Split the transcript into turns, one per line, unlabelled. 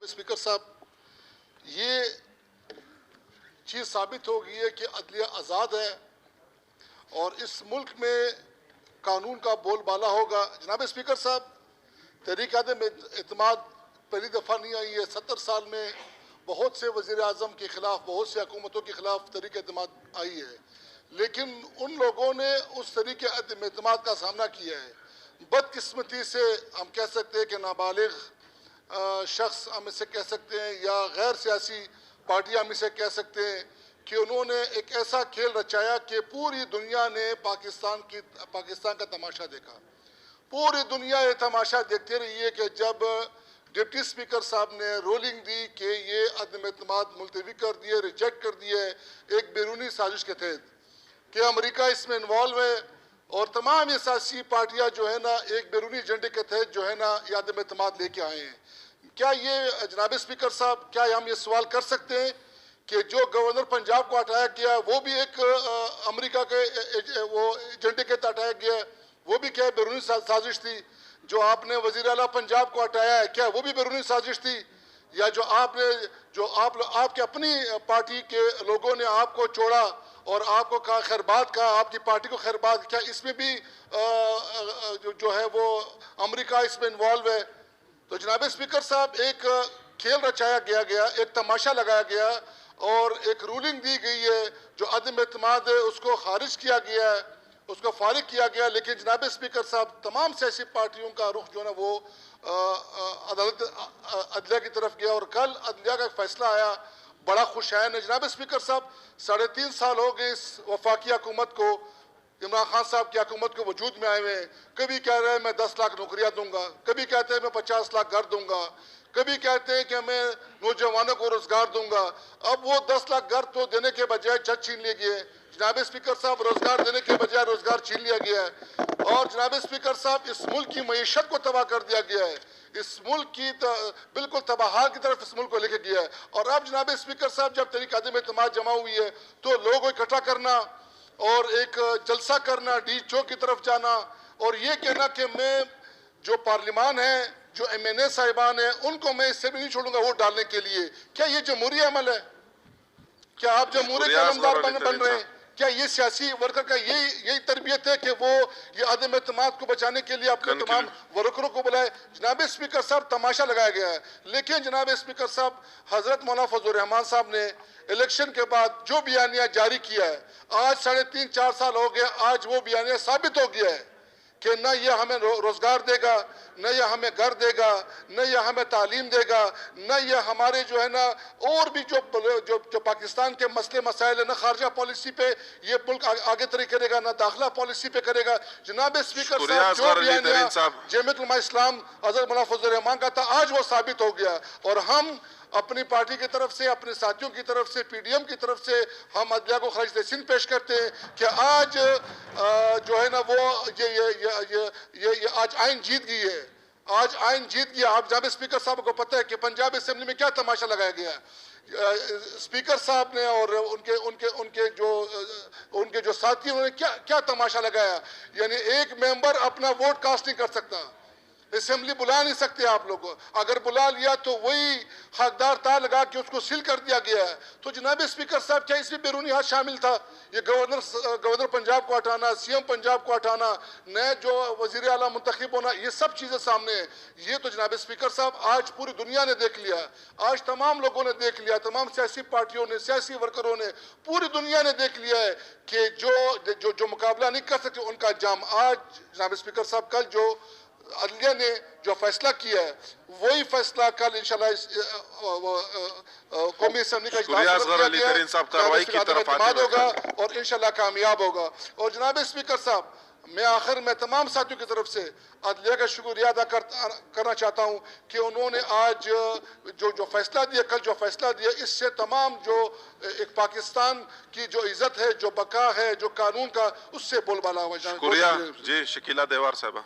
Speaker साहब, ये चीज़ साबित हो गई है कि अदलिया आज़ाद है और इस मुल्क में कानून का बोलबाला होगा। जनाब स्पीकर साहब, तहरीक आदम एतमाद पहली दफ़ा नहीं आई है। 70 साल में बहुत से वज़ीर आज़म के ख़िलाफ़, बहुत से हुकूमतों के ख़िलाफ़ तहरीक एतमाद आई है, लेकिन उन लोगों ने उस तहरीक एतमाद का सामना किया है। बदकिस्मती से हम कह सकते हैं कि नाबालिग शख्स हम इसे कह सकते हैं या गैर सियासी पार्टियां हम इसे कह सकते हैं कि उन्होंने एक ऐसा खेल रचाया कि पूरी दुनिया ने पाकिस्तान का तमाशा देखा। पूरी दुनिया ये तमाशा देखते रही है कि जब डिप्टी स्पीकर साहब ने रोलिंग दी कि ये अदम एतमाद मुलतवी कर दिए, रिजेक्ट कर दिए एक बैरूनी साजिश के तहत कि अमेरिका इसमें इन्वॉल्व है और तमाम ये सियासी पार्टियां जो है ना एक बैरूनी एजेंडे के तहत जो है ना ये अदम एतमाद लेके आए हैं। क्या ये जनाब स्पीकर साहब, क्या हम ये सवाल कर सकते हैं कि जो गवर्नर पंजाब को हटाया गया वो भी एक अमेरिका के वो एजेंडे के तहत हटाया गया, वो भी क्या बैरूनी साजिश थी? जो आपने वजीर आला पंजाब को हटाया है, क्या वो भी बैरूनी साजिश थी? या जो आपके अपनी पार्टी के लोगों ने आपको छोड़ा और आपको कहा खैरबाद कहा, आपकी पार्टी को खैरबाद, क्या इसमें भी जो है वो अमेरिका इसमें इन्वॉल्व है? तो जनाब स्पीकर साहब, एक खेल रचाया गया, एक तमाशा लगाया गया और एक रूलिंग दी गई है जो अदम एतमाद है उसको खारिज किया गया है, उसको फारिग किया गया। लेकिन जनाब स्पीकर साहब, तमाम सियासी पार्टियों का रुख जो है ना वो अदलिया की तरफ गया और कल अदलिया का एक फैसला आया, बड़ा खुशैन है। जनाब स्पीकर साहब, 3.5 साल हो गए इस वफाकी हुकूमत को, इमरान खान साहब की हुकूमत को वजूद में आए हुए हैं। कभी कह रहे हैं मैं 10 लाख नौकरियां दूंगा, कभी कहते हैं मैं 50 लाख घर दूंगा, कभी कहते हैं कि मैं नौजवानों को रोजगार दूंगा। अब वो 10 लाख घर तो देने के बजाय छत छीन लिए गए। जनाब स्पीकर साहब, रोजगार देने के बजाय रोजगार छीन लिया गया है और जनाब स्पीकर साहब, इस मुल्क की मईशत को तबाह कर दिया गया है। इस मुल्क की बिल्कुल तबाही की तरफ इस मुल्क को लेके गया है। और अब जनाब स्पीकर साहब, जब तहरीक आदम एतमाद जमा हुई है तो लोगों को इकट्ठा करना और एक जलसा करना, डी चौक की तरफ जाना और ये कहना कि मैं जो पार्लिमान है, जो MNA साहिबान है, उनको मैं इससे भी नहीं छोड़ूंगा वोट डालने के लिए। क्या ये जमहूरी अमल है? क्या आप जमहूरी के आलमदार बन रहे हैं? क्या ये सियासी वर्कर का यही तरबियत है कि वो ये अदम एतमाद को बचाने के लिए अपने तमाम वर्करों को बुलाए? जनाब स्पीकर साहब, तमाशा लगाया गया है। लेकिन जनाब स्पीकर साहब, हजरत मौलाना फजल रहमान साहब ने इलेक्शन के बाद जो बयानिया जारी किया है, आज 3.5-4 साल हो गए, आज वो बयानिया साबित हो गया है कि न ये हमें रोजगार देगा, न ये हमें घर देगा, न ये हमें तालीम देगा, न ये हमारे जो है ना और भी जो पाकिस्तान के मसले मसाइल है, न खारजा पॉलिसी पे ये मुल्क आगे तरक्की करेगा, न दाखिला पॉलिसी पे करेगा। जनाब स्पीकर साहब, जो बयानिया जमीयत उलमा इस्लाम हज़रत मौलाना फजल रहमान का था, आज वो साबित हो गया और हम अपनी पार्टी की तरफ से, अपने साथियों की तरफ से, PDM की तरफ से हम अदलिया को खराज तहसीन पेश करते हैं कि आज जो है ना वो ये आज आइन जीत गई है, आज आइन जीत गया। आप जनाब स्पीकर साहब को पता है कि पंजाब असेंबली में क्या तमाशा लगाया गया है। स्पीकर साहब ने और उनके जो साथी, उन्होंने क्या तमाशा लगाया। यानी एक मेंबर अपना वोट कास्ट नहीं कर सकता, असेंबली बुला नहीं सकते आप लोग, अगर बुला लिया तो वही हकदार तार लगा के उसको सील कर दिया गया है। तो जनाब स्पीकर साहब, क्या इसमें बैरूनी हाथ शामिल था? ये गवर्नर पंजाब को हटाना, CM पंजाब को हटाना, नए जो वजीर आला मुंतखब होना, ये सब चीजें सामने है। ये तो जनाब स्पीकर साहब आज पूरी दुनिया ने देख लिया, आज तमाम लोगों ने देख लिया, तमाम सियासी पार्टियों ने, सियासी वर्करों ने, पूरी दुनिया ने देख लिया है कि जो मुकाबला नहीं कर सकते उनका जाम आज जनाब स्पीकर साहब, कल जो अदलिया ने जो फैसला किया है वही फैसला कल इंशाल्लाह कौमी असेंबली का इजलास होगा और इंशाल्लाह कामयाब होगा। और जनाब स्पीकर साहब, मैं आखिर में तमाम साथियों की तरफ से अदलिया का शुक्रिया अदा करना चाहता हूँ कि उन्होंने आज जो फैसला दिया, कल जो फैसला दिया, इससे तमाम जो एक पाकिस्तान की जो इज्जत है, जो बका है, जो कानून का, उससे बोलबाला हुआ।
शुक्रिया जी। शकीला देवार साहबा।